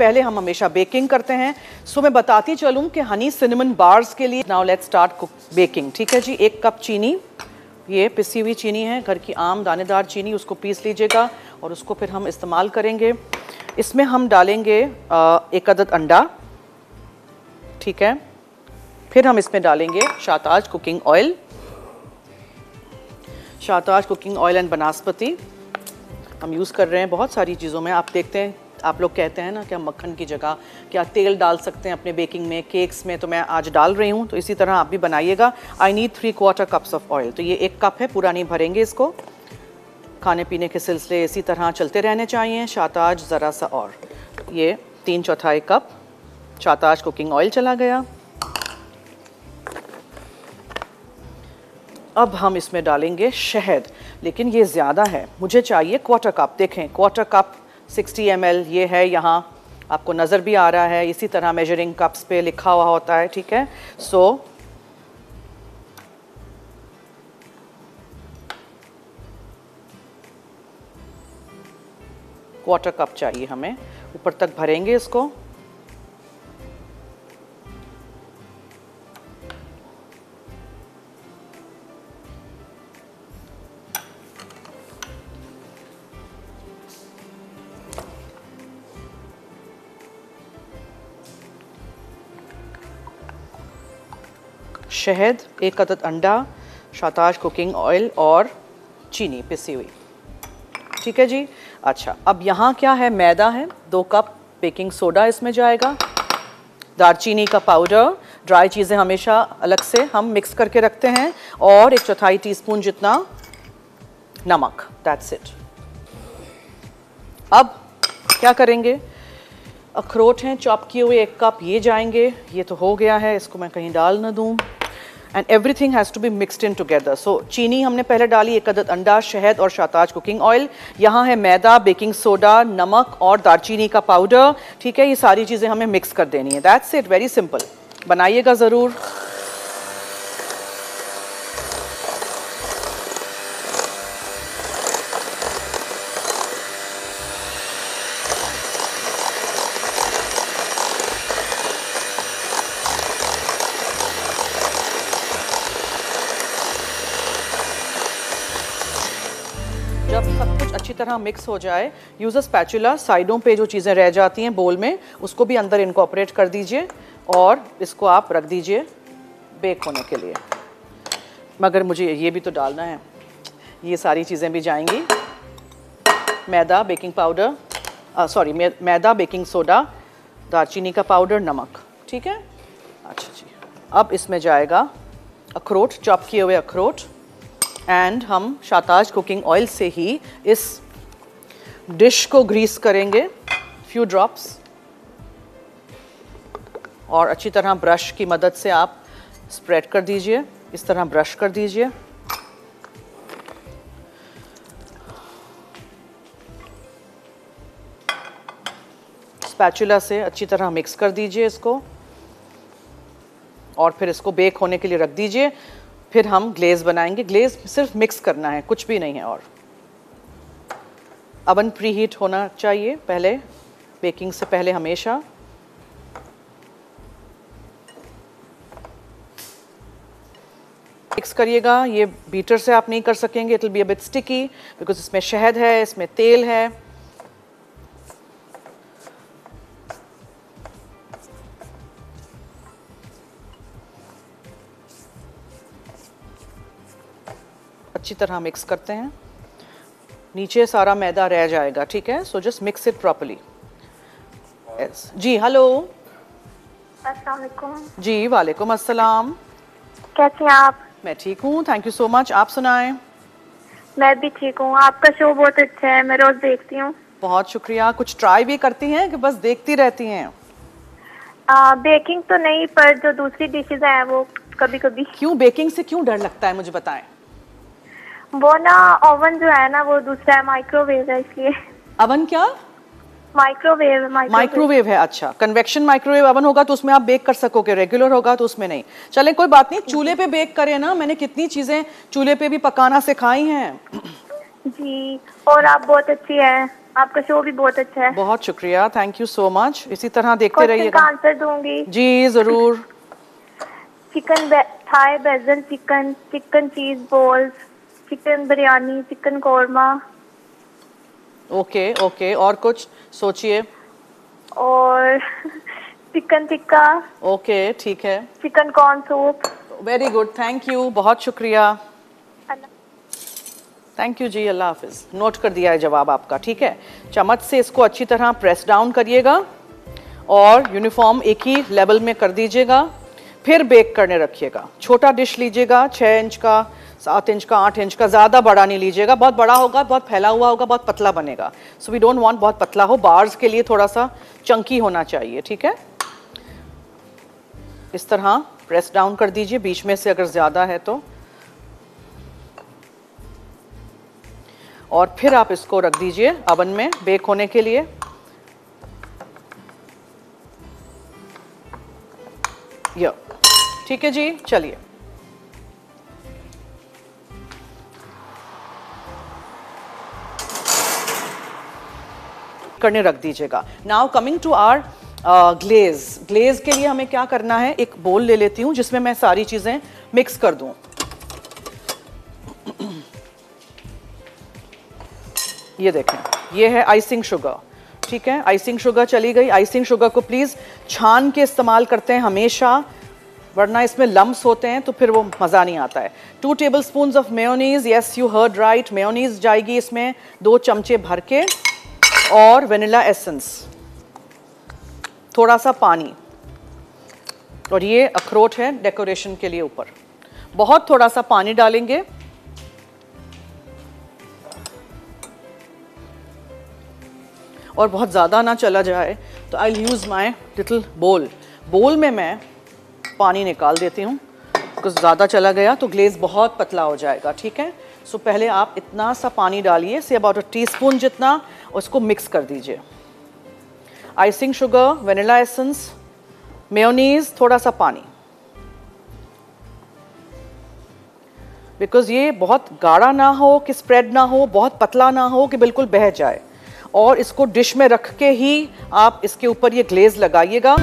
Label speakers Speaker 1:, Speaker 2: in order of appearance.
Speaker 1: पहले हम हमेशा बेकिंग करते हैं। सो मैं बताती चलूँ कि हनी सिनेमन बार्स के लिए now let's start cook baking. ठीक है जी, 1 कप चीनी, ये पिसी हुई चीनी है, घर की आम दानेदार चीनी, उसको पीस लीजिएगा और उसको फिर हम इस्तेमाल करेंगे। इसमें हम डालेंगे 1 अदद अंडा, ठीक है। फिर हम इसमें डालेंगे Shahtaj cooking oil, Shahtaj cooking oil and बनास्पति हम यूज़ कर रहे हैं बहुत सारी चीज़ों में। आप देखते हैं, आप लोग कहते हैं ना कि हम मक्खन की जगह क्या तेल डाल सकते हैं अपने बेकिंग में, केक्स में, तो मैं आज डाल रही हूँ। तो इसी तरह आप भी बनाइएगा। I need 3/4 cups of oil, तो ये 1 कप है, पूरा नहीं भरेंगे इसको। खाने पीने के सिलसिले इसी तरह चलते रहने चाहिए। शाहताज ज़रा सा और, ये 3/4 कप शाहताज कुकिंग ऑयल चला गया। अब हम इसमें डालेंगे शहद, लेकिन ये ज़्यादा है, मुझे चाहिए 1/4 कप। देखें 1/4 कप 60 ml ये है, यहाँ आपको नज़र भी आ रहा है, इसी तरह मेजरिंग कप्स पे लिखा हुआ होता है, ठीक है। सो क्वार्टर कप चाहिए हमें, ऊपर तक भरेंगे इसको। शहद, 1 अदद अंडा, शाहताज कुकिंग ऑयल और चीनी पिसी हुई, ठीक है जी। अच्छा, अब यहाँ क्या है, मैदा है, 2 कप बेकिंग सोडा इसमें जाएगा, दालचीनी का पाउडर, ड्राई चीज़ें हमेशा अलग से हम मिक्स करके रखते हैं, और 1/4 टीस्पून जितना नमक, दैट्स इट। अब क्या करेंगे, अखरोट हैं चॉप किए हुए 1 कप, ये जाएंगे। ये तो हो गया है, इसको मैं कहीं डाल ना दूँ। And everything has to be mixed in together. So चीनी हमने पहले डाली, 1 अदद अंडा, शहद और शाहताज कुकिंग ऑयल। यहाँ है मैदा, बेकिंग सोडा, नमक और दालचीनी का पाउडर, ठीक है। ये सारी चीज़ें हमें मिक्स कर देनी है, दैट्स इट, वेरी सिंपल। बनाइएगा ज़रूर। जब सब कुछ अच्छी तरह मिक्स हो जाए, यूज़ अ स्पैचुला, साइडों पे जो चीज़ें रह जाती हैं बोल में, उसको भी अंदर इनकॉर्पोरेट कर दीजिए और इसको आप रख दीजिए बेक होने के लिए। मगर मुझे ये भी तो डालना है, ये सारी चीज़ें भी जाएंगी। मैदा, बेकिंग पाउडर, सॉरी मैदा, बेकिंग सोडा, दालचीनी का पाउडर, नमक, ठीक है। अच्छा जी, अब इसमें जाएगा अखरोट, चॉप किए हुए अखरोट, एंड हम शाहताज कुकिंग ऑयल से ही इस डिश को ग्रीस करेंगे, फ्यू ड्रॉप्स, और अच्छी तरह ब्रश की मदद से आप स्प्रेड कर दीजिए, इस तरह ब्रश कर दीजिए। स्पैचुला से अच्छी तरह मिक्स कर दीजिए इसको, और फिर इसको बेक होने के लिए रख दीजिए। फिर हम ग्लेज बनाएंगे, ग्लेज सिर्फ मिक्स करना है, कुछ भी नहीं है। और अवन प्री हीट होना चाहिए पहले, बेकिंग से पहले हमेशा। मिक्स करिएगा, ये बीटर से आप नहीं कर सकेंगे, it will be a bit sticky because इसमें शहद है, इसमें तेल है। अच्छी तरह मिक्स करते हैं, नीचे सारा मैदा रह जाएगा, ठीक है। So just mix it properly. जी हेलो।
Speaker 2: अस्सलाम वालेकुम।
Speaker 1: जी वालेकुम अस्सलाम।
Speaker 2: कैसी हैं आप?
Speaker 1: मैं ठीक हूँ, थैंक यू सो मच। आप सुनाएं।
Speaker 2: मैं भी ठीक हूँ, आपका शो बहुत अच्छा है, मैं रोज देखती हूँ।
Speaker 1: बहुत शुक्रिया। कुछ ट्राई भी करती हैं कि बस देखती रहती हैं?
Speaker 2: बेकिंग तो नहीं, पर जो दूसरी डिशेज हैं वो कभी कभी।
Speaker 1: क्यों, बेकिंग से क्यों डर लगता है, मुझे बताएं।
Speaker 2: वो ना ओवन जो है ना वो दूसरा है, माइक्रोवेव है इसलिए।
Speaker 1: अवन क्या?
Speaker 2: माइक्रोवेव
Speaker 1: है। अच्छा, कन्वेक्शन माइक्रोवेव अवन होगा तो उसमें आप बेक कर सकोगे, रेगुलर होगा तो उसमें नहीं। चलें कोई बात नहीं, चूल्हे पे बेक करें ना, मैंने कितनी चीजें चूल्हे पे भी पकाना सिखाई हैं।
Speaker 2: जी, और आप बहुत अच्छी हैं। आपका शो भी बहुत अच्छा है।
Speaker 1: बहुत शुक्रिया, थैंक यू सो मच। इसी तरह देखते
Speaker 2: क्वेश्चन
Speaker 1: रहिएगा।
Speaker 2: का आंसर दूंगी।
Speaker 1: जी ज़रूर।
Speaker 2: Chicken Thai basil chicken, chicken cheese balls, chicken biryani, chicken korma.
Speaker 1: Okay okay, और कुछ सोचिए।
Speaker 2: और चिकन टिक्का।
Speaker 1: ओके ठीक है,
Speaker 2: chicken corn soup.
Speaker 1: Very good, thank you, बहुत शुक्रिया।
Speaker 2: अल्लाह।
Speaker 1: थैंक यू जी, अल्लाह हाफिज़। नोट कर दिया है जवाब आपका, ठीक है। चम्मच से इसको अच्छी तरह प्रेस डाउन करिएगा और यूनिफॉर्म एक ही लेवल में कर दीजिएगा। फिर बेक करने रखिएगा। छोटा डिश लीजिएगा, 6 इंच का, 7 इंच का, 8 इंच का, ज़्यादा बड़ा नहीं लीजिएगा। बहुत बड़ा होगा, बहुत फैला हुआ होगा, बहुत पतला बनेगा। सो वी डोंट वांट बहुत पतला हो, बार्स के लिए थोड़ा सा चंकी होना चाहिए, ठीक है। इस तरह प्रेस डाउन कर दीजिए, बीच में से अगर ज़्यादा है तो। और फिर आप इसको रख दीजिए अवन में बेक होने के लिए। ये ठीक है जी, चलिए। करने रख दीजिएगा। Now coming to our glaze के लिए हमें क्या करना है, एक बोल ले लेती हूँ जिसमें मैं सारी चीज़ें मिक्स कर दूँ। ये देखें, ये है आइसिंग शुगर, ठीक है। आइसिंग शुगर चली गई। आइसिंग शुगर को प्लीज़ छान के इस्तेमाल करते हैं हमेशा, वरना इसमें लम्स होते हैं तो फिर वो मज़ा नहीं आता है। 2 tablespoon of mayonnaise, yes you heard right, mayonnaise जाएगी इसमें 2 चमचे भर के, और वनीला एसेंस, थोड़ा सा पानी, और ये अखरोट है डेकोरेशन के लिए ऊपर। बहुत थोड़ा सा पानी डालेंगे, और बहुत ज़्यादा ना चला जाए, तो आई यूज़ माई लिटिल बोल में मैं पानी निकाल देती हूँ, कुछ ज़्यादा चला गया तो ग्लेज़ बहुत पतला हो जाएगा, ठीक है। सो पहले आप इतना सा पानी डालिए, से अबाउट 1 टीस्पून जितना, उसको मिक्स कर दीजिए। Icing sugar, vanilla essence, mayonnaise, थोड़ा सा पानी, बिकॉज ये बहुत गाढ़ा ना हो कि स्प्रेड ना हो, बहुत पतला ना हो कि बिल्कुल बह जाए। और इसको डिश में रख के ही आप इसके ऊपर ये ग्लेज़ लगाइएगा।